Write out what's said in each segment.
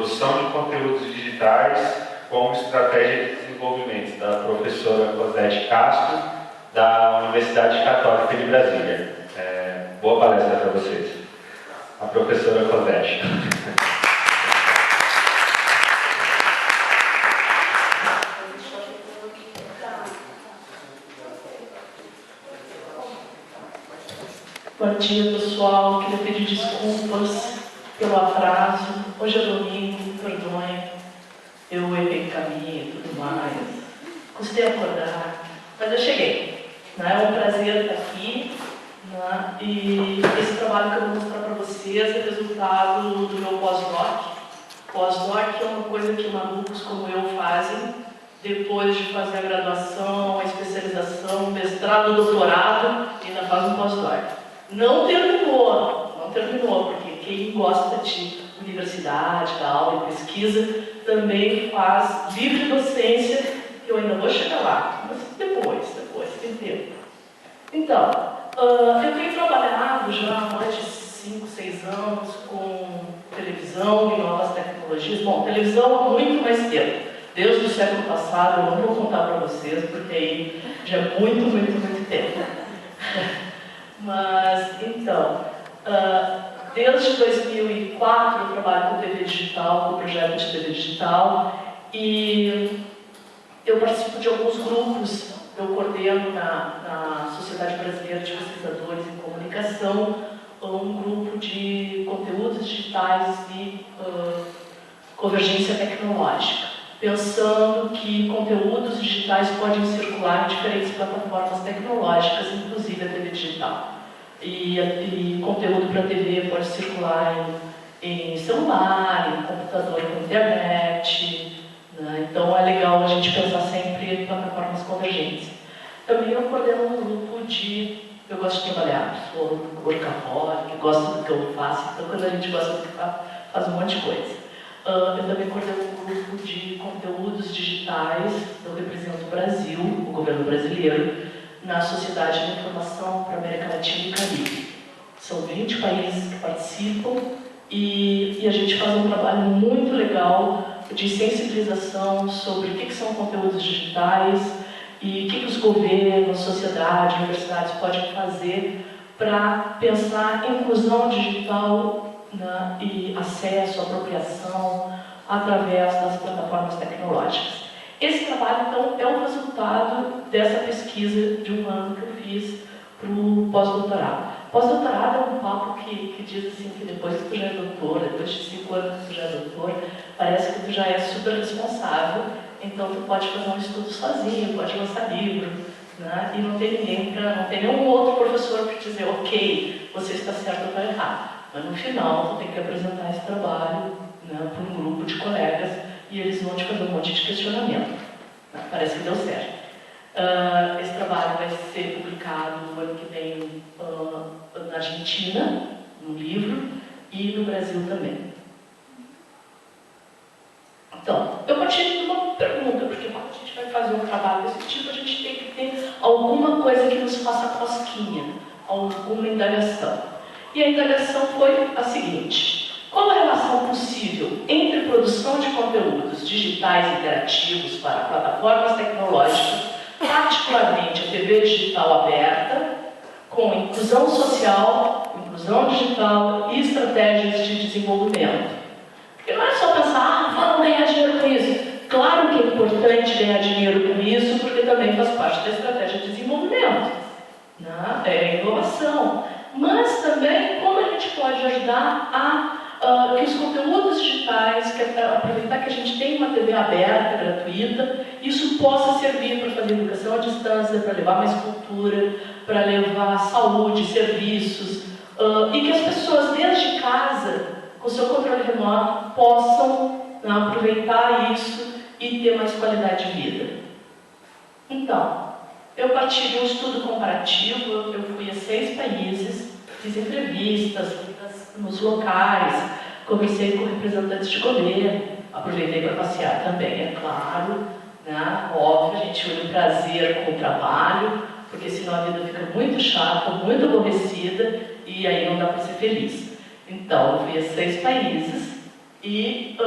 Produção de Conteúdos Digitais como Estratégia de Desenvolvimento, da professora Cosete Castro, da Universidade Católica de Brasília. Boa palestra para vocês. A professora Cosete. Bom dia, pessoal. Queria pedir desculpas pelo atraso. Hoje é domingo, perdoem. Eu errei o caminho e tudo mais. Custei acordar, mas eu cheguei. É um prazer estar aqui. E esse trabalho que eu vou mostrar para vocês é resultado do meu pós-doc. Pós-doc é uma coisa que malucos como eu fazem depois de fazer a graduação, a especialização, mestrado, doutorado, e ainda faz um pós-doc. Não terminou, porque quem gosta de universidade, da aula e pesquisa, também faz livre docência, que eu ainda vou chegar lá, mas depois, tem tempo. Então, eu tenho trabalhado já há mais de 5, 6 anos com televisão e novas tecnologias. Bom, televisão há muito mais tempo. Desde o século passado, eu não vou contar para vocês, porque aí já é muito tempo. Mas, então, desde 2004 eu trabalho com TV digital, com projeto de TV digital, e eu participo de alguns grupos. Eu coordeno na Sociedade Brasileira de Pesquisadores em Comunicação um grupo de conteúdos digitais e convergência tecnológica, pensando que conteúdos digitais podem circular em diferentes plataformas tecnológicas, inclusive a TV digital. E conteúdo para TV pode circular em celular, em computador, com internet. Então é legal a gente pensar sempre em plataformas convergentes. Também eu coordeno um grupo de... Eu gosto de trabalhar, sou workaholic, gosto do que eu faço, então quando a gente gosta do que faz um monte de coisa. Eu também coordeno um grupo de conteúdos digitais, eu represento o Brasil, o governo brasileiro, na Sociedade de Informação para a América Latina e Caribe. São 20 países que participam e a gente faz um trabalho muito legal de sensibilização sobre o que são conteúdos digitais e o que os governos, sociedade, universidades podem fazer para pensar inclusão digital e acesso, apropriação através das plataformas tecnológicas. Esse trabalho, então, é um resultado dessa pesquisa de um ano que eu fiz para o pós-doutorado. Pós-doutorado é um papo que diz assim, que depois que tu já é doutor, depois de 5 anos que tu já é doutor, parece que tu já é super responsável, então tu pode fazer um estudo sozinho, pode lançar livro, e não tem ninguém não tem nenhum outro professor para te dizer, ok, você está certo ou está errado. Mas no final, tu tem que apresentar esse trabalho para um grupo de colegas e eles vão te fazer um monte de questionamento. Parece que deu certo. Esse trabalho vai ser publicado no ano que vem na Argentina, no livro, e no Brasil também. Então, eu partilho de uma pergunta, porque quando a gente vai fazer um trabalho desse tipo, a gente tem que ter alguma coisa que nos faça cosquinha, alguma indagação. E a indagação foi a seguinte: qual a relação possível entre produção de conteúdos digitais interativos para plataformas tecnológicas, particularmente a TV digital aberta, com inclusão social, inclusão digital e estratégias de desenvolvimento? Porque não é só pensar, vamos ganhar dinheiro com isso. Claro que é importante ganhar dinheiro com isso, porque também faz parte da estratégia de desenvolvimento, é inovação. Mas também como a gente pode ajudar a que os conteúdos digitais, aproveitar que a gente tem uma TV aberta, gratuita, isso possa servir para fazer educação à distância, para levar mais cultura, para levar saúde, serviços, e que as pessoas desde casa, com seu controle remoto, possam aproveitar isso e ter mais qualidade de vida. Então, eu parti de um estudo comparativo, eu fui a 6 países, fiz entrevistas nos locais, conversei com representantes de governo, aproveitei para passear também, é claro, óbvio, a gente une o prazer com o trabalho, porque senão a vida fica muito chata, muito aborrecida, e aí não dá para ser feliz. Então, eu fui a 6 países, e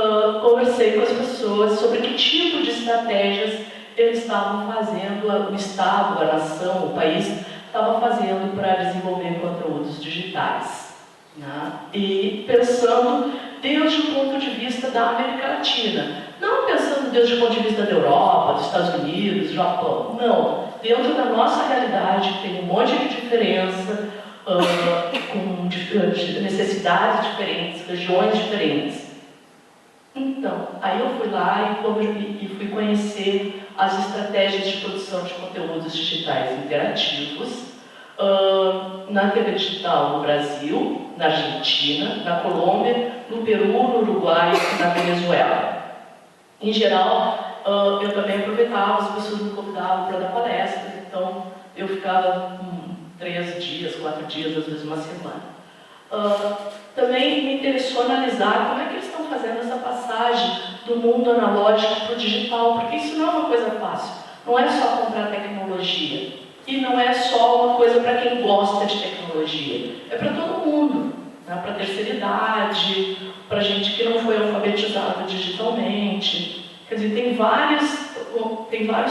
conversei com as pessoas sobre que tipo de estratégias eles estavam fazendo, o Estado, a nação, o país estava fazendo para desenvolver conteúdos digitais, né? E pensando desde o ponto de vista da América Latina, não pensando desde o ponto de vista da Europa, dos Estados Unidos, do Japão, não. Dentro da nossa realidade, tem um monte de diferença, com necessidades diferentes, regiões diferentes. Então, aí eu fui lá e fui conhecer as estratégias de produção de conteúdos digitais interativos na TV digital no Brasil, na Argentina, na Colômbia, no Peru, no Uruguai e na Venezuela. Em geral, eu também aproveitava, as pessoas me convidavam para dar palestras, então eu ficava 3 dias, 4 dias, às vezes uma semana. Também me interessou analisar como é que eles estão fazendo essa passagem do mundo analógico para o digital, porque isso não é uma coisa fácil. Não é só comprar tecnologia. E não é só uma coisa para quem gosta de tecnologia. É para todo mundo. Né? Para a terceira idade, para gente que não foi alfabetizada digitalmente. Quer dizer, tem vários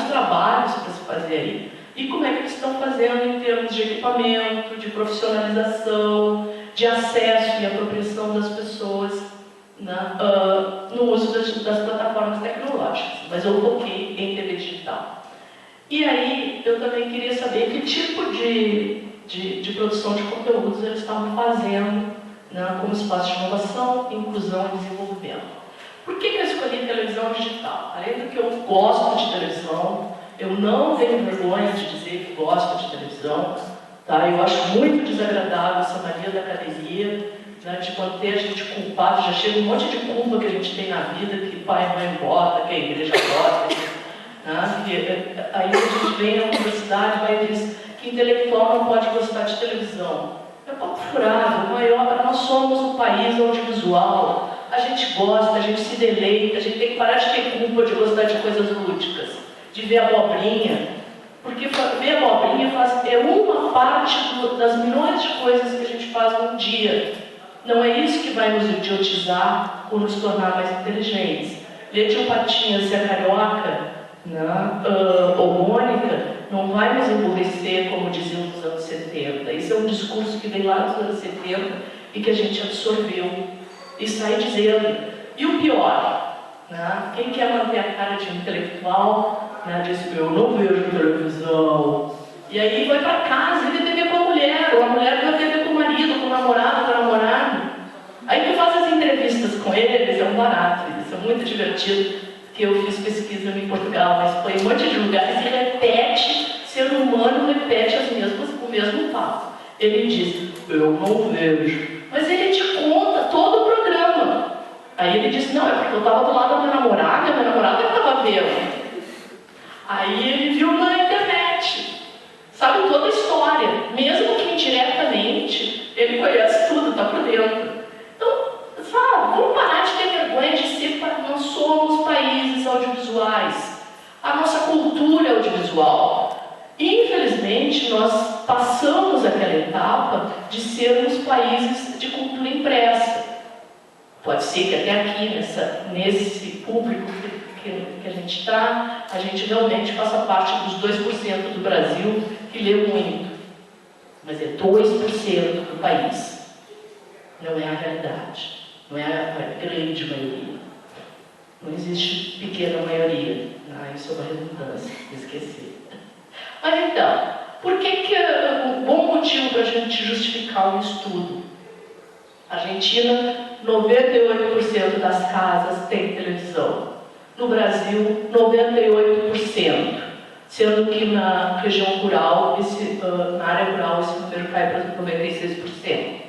trabalhos para se fazer aí. E como é que eles estão fazendo em termos de equipamento, de profissionalização, de acesso e apropriação das pessoas, né, no uso das plataformas tecnológicas. Mas eu foquei em TV digital. E aí eu também queria saber que tipo de produção de conteúdos eles estavam fazendo, né, como espaço de inovação, inclusão e desenvolvimento. Por que eu escolhi televisão digital? Além do que eu gosto de televisão, eu não tenho vergonha de dizer que gosto de televisão, tá? Eu acho muito desagradável essa mania da academia, né, de manter a gente culpado. Já chega um monte de culpa que a gente tem na vida, que pai e mãe bota, que a igreja bota, né? Que aí a gente vem na universidade, vai dizer que intelectual não pode gostar de televisão. É papo furado, nós somos um país audiovisual, a gente gosta, a gente se deleita, a gente tem que parar de ter culpa de gostar de coisas lúdicas, de ver abobrinha, porque ver abobrinha é uma parte das milhões de coisas que a gente faz num dia. Não é isso que vai nos idiotizar ou nos tornar mais inteligentes. Ler Tio Patinhas e a Carioca, né, ou Mônica, não vai nos emburrecer, como diziam nos anos 70. Isso é um discurso que vem lá dos anos 70 e que a gente absorveu e sai dizendo. E o pior, né, quem quer manter a cara de intelectual, né, diz: eu não vejo televisão. E aí vai para casa e vê TV com a mulher, ou a mulher vê TV com o marido, com o namorado, com a namorada. Aí tu faz as entrevistas com eles, é um barato, isso é muito divertido, que eu fiz pesquisa em Portugal, mas foi em um monte de lugares e repete, ser humano repete o mesmo papo. Ele diz: eu não vejo. Mas ele te conta todo o programa. Aí ele disse: não, é porque eu estava do lado da minha namorada estava vendo. Aí ele viu na internet, sabe toda a história, mesmo que indiretamente, ele conhece tudo, está por dentro. Então, sabe, vamos parar de ter vergonha de ser, nós somos países audiovisuais, a nossa cultura é audiovisual. Infelizmente, nós passamos aquela etapa de sermos países de cultura impressa. Pode ser que até aqui, nesse público que a gente está, a gente realmente faça parte dos 2% do Brasil que lê muito. Mas é 2% do país. Não é a realidade. Não é a grande maioria. Não existe pequena maioria. Isso é uma redundância, esqueci. Mas então, por que um bom motivo para a gente justificar um estudo? Argentina, 98% das casas têm televisão. No Brasil, 98%, sendo que na região rural, na área rural, esse número cai para 96%.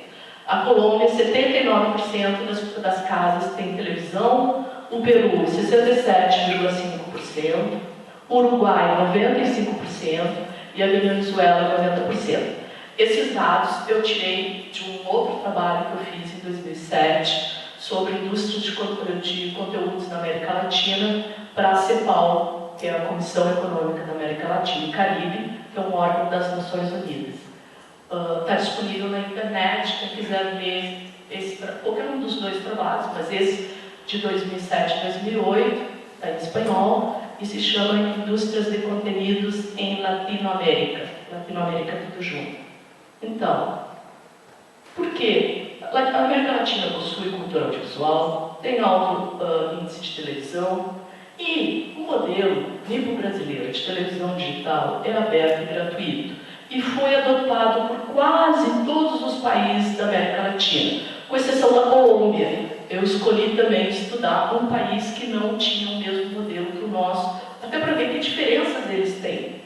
A Colômbia, 79% das casas têm televisão. O Peru, 67,5%. O Uruguai, 95%. E a Venezuela, 90%. Esses dados eu tirei de um outro trabalho que eu fiz em 2007 sobre indústria de conteúdos na América Latina para a CEPAL, que é a Comissão Econômica da América Latina e Caribe, que é um órgão das Nações Unidas. Está disponível na internet, quem quiser ler qualquer um dos dois trabalhos, mas esse de 2007 a 2008, está em espanhol, e se chama Indústrias de Contenidos em Latinoamérica. Latinoamérica tudo junto. Então, por quê? A América Latina possui cultura audiovisual, tem alto índice de televisão, e o modelo nipo-brasileiro de televisão digital é aberto e gratuito, e foi adotado por quase todos os países da América Latina, com exceção da Colômbia. Eu escolhi também estudar um país que não tinha o mesmo modelo que o nosso, até para ver que diferenças eles têm.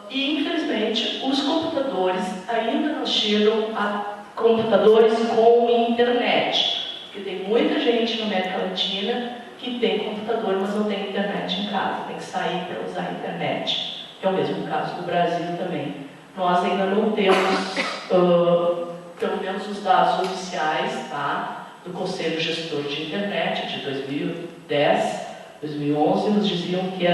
E, infelizmente, os computadores ainda não chegam a computadores com internet, porque tem muita gente na América Latina que tem computador, mas não tem internet em casa, tem que sair para usar a internet. É o mesmo caso do Brasil também. Nós ainda não temos, pelo menos os dados oficiais, tá, do Conselho Gestor de Internet de 2010, 2011, nos diziam que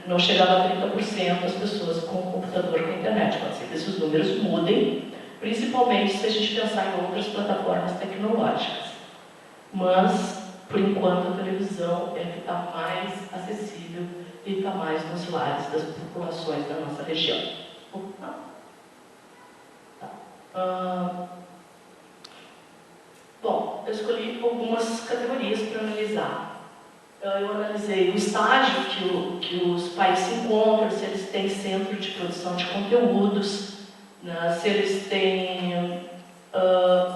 não chegava a 30% das pessoas com computador com internet. Pode ser que esses números mudem, principalmente se a gente pensar em outras plataformas tecnológicas. Mas, por enquanto, a televisão é que está mais acessível e está mais nos lares das populações da nossa região. Bom, eu escolhi algumas categorias para analisar. Eu analisei o estágio que os países se encontram, se eles têm centro de produção de conteúdos, né, se eles têm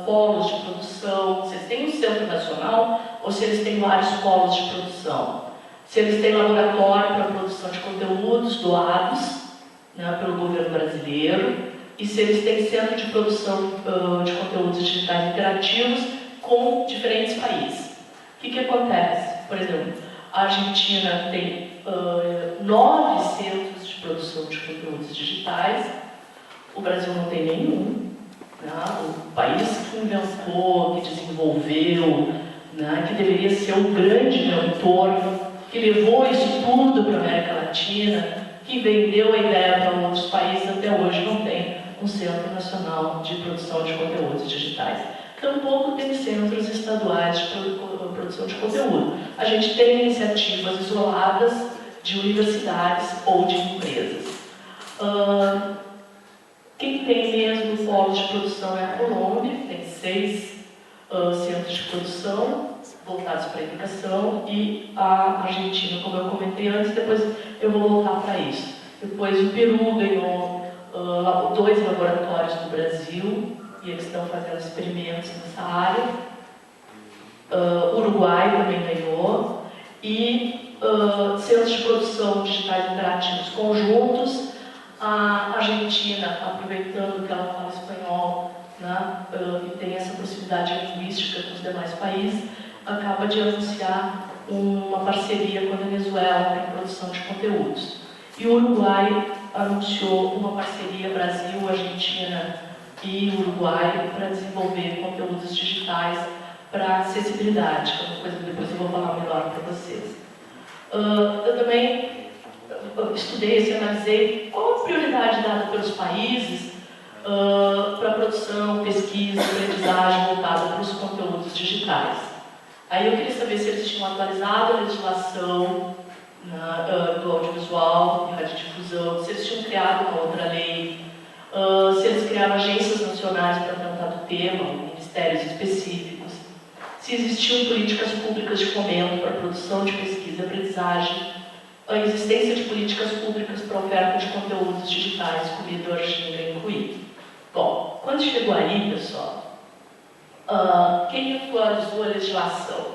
polos de produção, se eles têm um centro nacional ou se eles têm vários polos de produção. Se eles têm laboratório para produção de conteúdos doados, né, pelo governo brasileiro, e se eles têm centro de produção de conteúdos digitais interativos com diferentes países. O que acontece? Por exemplo, a Argentina tem 9 centros de produção de conteúdos digitais, o Brasil não tem nenhum. Né? O país que inventou, que desenvolveu, né, que deveria ser o grande mentor, que levou isso tudo para a América Latina, que vendeu a ideia para outros países, até hoje não tem um Centro Nacional de Produção de Conteúdos Digitais. Tampouco tem centros estaduais de produção de conteúdo. A gente tem iniciativas isoladas de universidades ou de empresas. Quem tem mesmo polos de produção é a Colômbia, tem 6 centros de produção voltados para a educação, e a Argentina, como eu comentei antes, depois eu vou voltar para isso. Depois o Peru ganhou 2 laboratórios no Brasil, e eles estão fazendo experimentos nessa área. Uruguai também ganhou, e centros de produção digitais interativos conjuntos. A Argentina, aproveitando que ela fala espanhol, né, e tem essa proximidade linguística com os demais países, acaba de anunciar uma parceria com a Venezuela para a produção de conteúdos. E o Uruguai anunciou uma parceria Brasil, Argentina e Uruguai para desenvolver conteúdos digitais para acessibilidade, que é uma coisa que depois eu vou falar melhor para vocês. Eu também estudei e analisei qual a prioridade dada pelos países para a produção, pesquisa, aprendizagem voltada para os conteúdos digitais. Aí eu queria saber se eles tinham atualizado a legislação do audiovisual e radiodifusão, se eles tinham criado uma outra lei, se eles criaram agências nacionais para tratar do tema, ministérios específicos, se existiam políticas públicas de fomento para a produção de pesquisa e aprendizagem, a existência de políticas públicas para a oferta de conteúdos digitais, comida e origem incluído. Bom, quando chegou aí, pessoal, quem atualizou a legislação?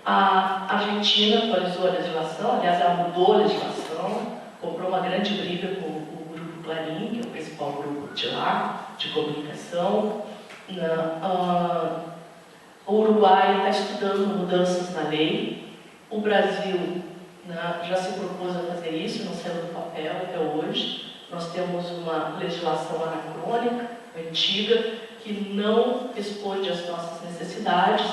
A Argentina atualizou a legislação, aliás, ela mudou a legislação, comprou uma grande briga com o Grupo Clarim, que é o principal grupo de lá, de comunicação. O Uruguai está estudando mudanças na lei. O Brasil já se propôs a fazer isso, não saiu do papel até hoje. Nós temos uma legislação anacrônica, antiga, que não responde às nossas necessidades.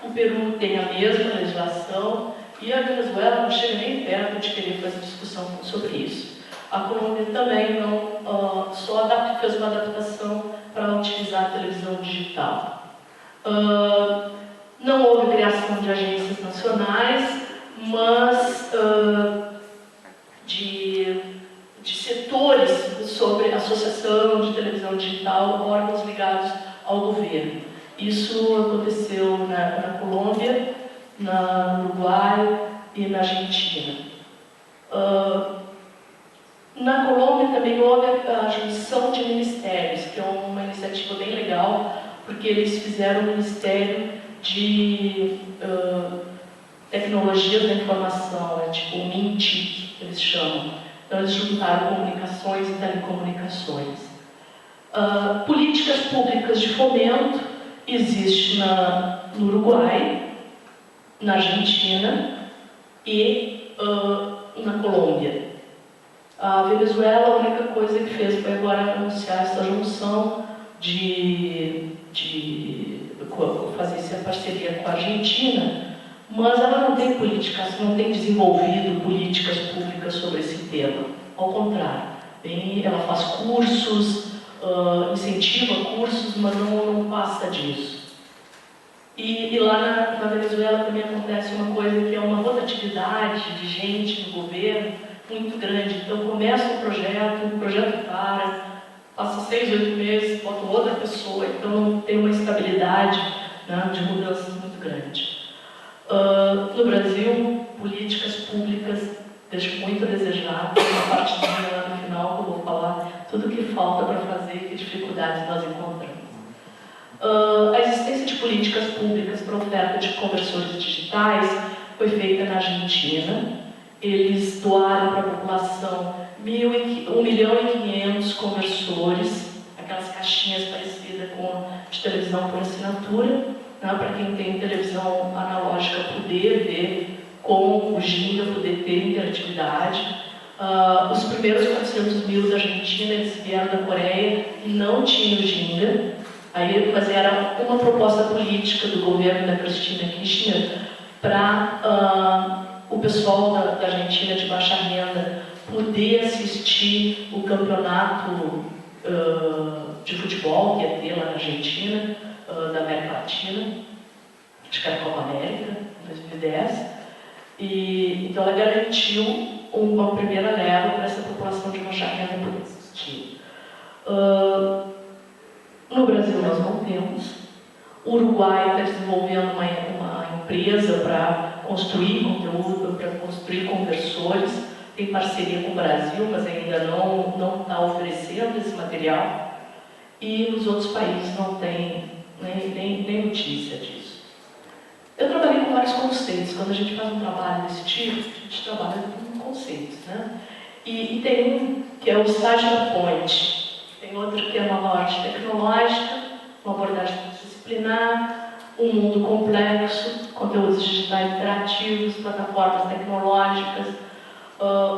O Peru tem a mesma legislação e a Venezuela não chega nem perto de querer fazer discussão sobre isso. A Colômbia também não, só fez uma adaptação para utilizar a televisão digital. Não houve criação criação de agências nacionais, mas de setores sobre associação de televisão digital, órgãos ligados ao governo. Isso aconteceu na Colômbia, no Uruguai e na Argentina. Na Colômbia também houve a junção de ministérios, que é uma iniciativa bem legal, porque eles fizeram um ministério de tecnologias da informação, tipo o MINTIC, que eles chamam. Então eles juntaram comunicações e telecomunicações. Políticas públicas de fomento existe no Uruguai, na Argentina e na Colômbia. A Venezuela, a única coisa que fez foi agora anunciar essa junção de fazer essa parceria com a Argentina, mas ela não tem políticas, não tem desenvolvido políticas públicas sobre esse tema. Ao contrário, ela faz cursos, incentiva cursos, mas não passa disso. E lá na Venezuela também acontece uma coisa que é uma rotatividade de gente no governo muito grande. Então começa um projeto passa 6, 8 meses, bota outra pessoa, então não tem uma estabilidade, né, de mudanças muito grande. No Brasil, políticas públicas deixam muito a desejar. Tem uma partezinha lá no final que eu vou falar tudo o que falta para fazer e que dificuldades nós encontramos. A existência de políticas públicas para oferta de conversores digitais foi feita na Argentina. Eles doaram para a população 1.500.000 conversores, aquelas caixinhas parecidas com de televisão por assinatura, né, para quem tem televisão analógica poder ver com o ginga, poder ter interatividade. Os primeiros 400.000 da Argentina, eles vieram da Coreia e não tinham ginga. Mas era uma proposta política do governo da Cristina Kirchner para o pessoal da Argentina de baixa renda poder assistir o campeonato de futebol que ia ter lá na Argentina, da América Latina, acho que era a Copa América, em 2010. Então ela garantiu uma primeira leva para essa população de baixa renda poder assistir. No Brasil nós não temos. O Uruguai está desenvolvendo uma empresa para construir conteúdo, para construir conversores. Tem parceria com o Brasil, mas ainda não está oferecendo esse material. E nos outros países não tem nem notícia disso. Eu trabalhei com vários conceitos. Quando a gente faz um trabalho desse tipo, a gente trabalha com conceitos, né? E tem um que é o estágio da ponte. Tem outro que é uma arte tecnológica, uma abordagem disciplinar, um mundo complexo, conteúdos digitais interativos, plataformas tecnológicas,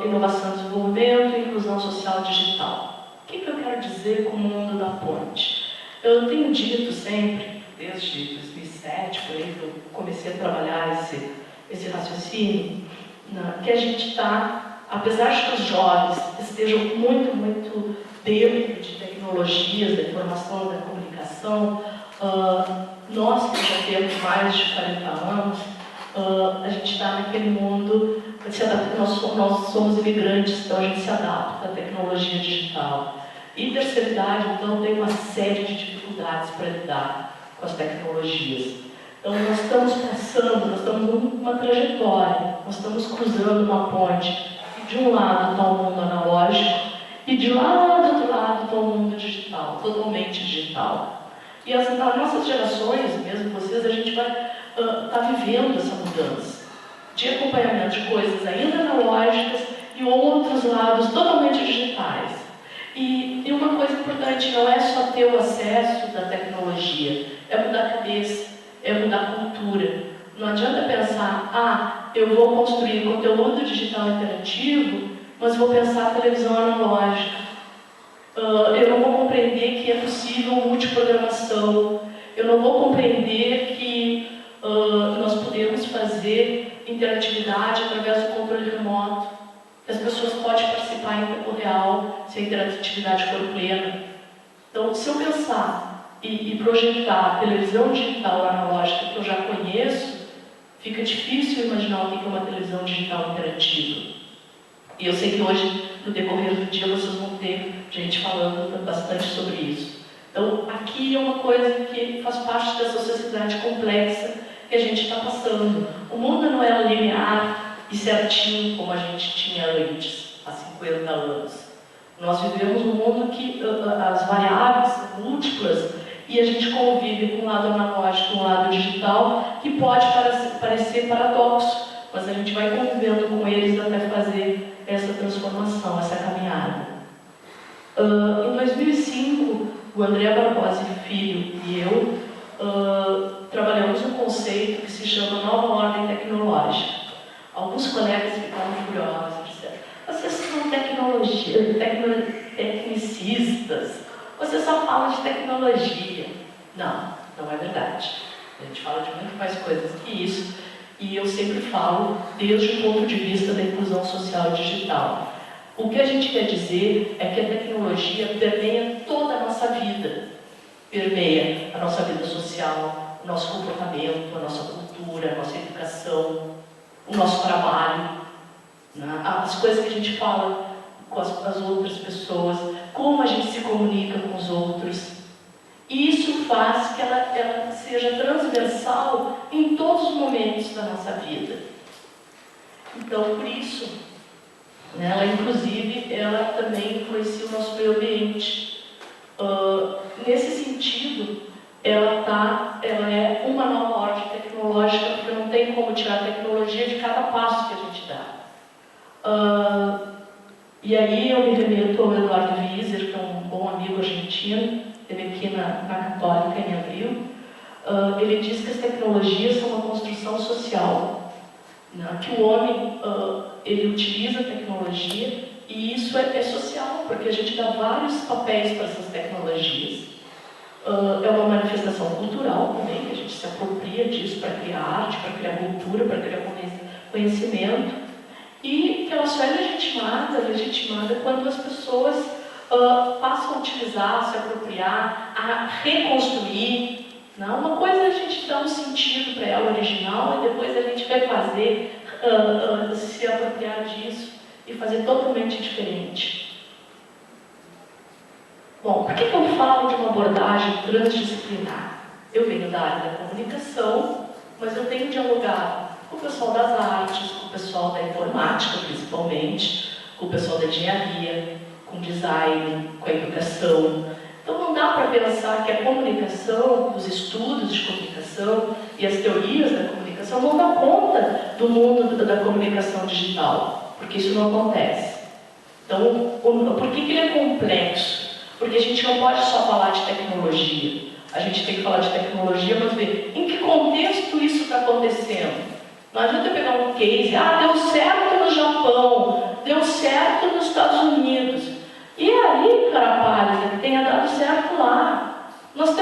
inovação e desenvolvimento e inclusão social digital. O que eu quero dizer com o mundo da ponte? Eu tenho dito sempre, desde 2007, por aí que eu comecei a trabalhar esse raciocínio, né, que a gente está, apesar de que os jovens estejam muito dentro de tecnologias, da informação, da comunicação, nós que já temos mais de 40 anos, a gente está naquele mundo, nós somos imigrantes, então a gente se adapta à tecnologia digital. E terceira idade, então, tem uma série de dificuldades para lidar com as tecnologias. Então nós estamos nós estamos numa trajetória, nós estamos cruzando uma ponte, e de um lado está o mundo analógico, e de lá do outro lado está o mundo digital, totalmente digital. E as nossas gerações, mesmo vocês, a gente vai estar vivendo essa mudança de acompanhamento de coisas ainda analógicas e outros lados totalmente digitais. E uma coisa importante, não é só ter o acesso da tecnologia, é mudar a cabeça, é mudar a cultura. Não adianta pensar, eu vou construir conteúdo digital interativo, mas vou pensar a televisão analógica. Eu não vou compreender que é possível multiprogramação. Eu não vou compreender que nós podemos fazer interatividade através do controle remoto. As pessoas podem participar em tempo real, se a interatividade for plena. Então, se eu pensar e projetar a televisão digital analógica que eu já conheço, fica difícil imaginar o que é uma televisão digital interativa. E eu sei que hoje, no decorrer do dia, vocês vão ter gente falando bastante sobre isso. Então, aqui é uma coisa que faz parte dessa sociedade complexa que a gente está passando. O mundo não é linear e certinho como a gente tinha antes, há 50 anos. Nós vivemos um mundo que as variáveis são múltiplas e a gente convive com um lado analógico e um lado digital que pode parecer paradoxo, mas a gente vai convivendo com eles até fazer essa transformação, essa caminhada. Em 2005, o André Barbosa Filho e eu trabalhamos um conceito que se chama Nova Ordem Tecnológica. Alguns colegas ficaram furiosos e disseram: vocês são tecnicistas, vocês só falam de tecnologia. Não, não é verdade. A gente fala de muito mais coisas que isso, e eu sempre falo desde o ponto de vista da inclusão social e digital. O que a gente quer dizer é que a tecnologia permeia toda a nossa vida. Permeia a nossa vida social, o nosso comportamento, a nossa cultura, a nossa educação, o nosso trabalho, né? As coisas que a gente fala com as outras pessoas, como a gente se comunica com os outros. E isso faz que ela seja transversal em todos os momentos da nossa vida. Então, por isso, né, ela, inclusive, ela também influencia o nosso meio ambiente. Nesse sentido, ela é uma nova ordem tecnológica, porque não tem como tirar a tecnologia de cada passo que a gente dá. E aí eu me remeto ao Eduardo Wieser, que é um bom amigo argentino, esteve aqui na Católica em abril. Ele diz que as tecnologias são uma construção social, né? Que o homem ele utiliza a tecnologia e isso é social, porque a gente dá vários papéis para essas tecnologias. É uma manifestação cultural também, que a gente se apropria disso para criar arte, para criar cultura, para criar conhecimento, e que ela só é legitimada quando as pessoas passam a utilizar, se apropriar, a reconstruir. Não? Uma coisa é a gente dar um sentido para ela original e depois a gente vai fazer, se apropriar disso e fazer totalmente diferente. Bom, por que eu falo de uma abordagem transdisciplinar? Eu venho da área da comunicação, mas eu tenho dialogado com o pessoal das artes, com o pessoal da informática, principalmente, com o pessoal da engenharia, com o design, com a educação. Então não dá para pensar que a comunicação, os estudos de comunicação e as teorias da comunicação não dão conta do mundo da comunicação digital, porque isso não acontece. Então, por que ele é complexo? Porque a gente não pode só falar de tecnologia. A gente tem que falar de tecnologia, mas ver em que contexto isso está acontecendo. Não adianta eu pegar um case, deu certo no Japão, deu certo nos Estados Unidos. E aí, cara pálida, que tenha dado certo lá. Nós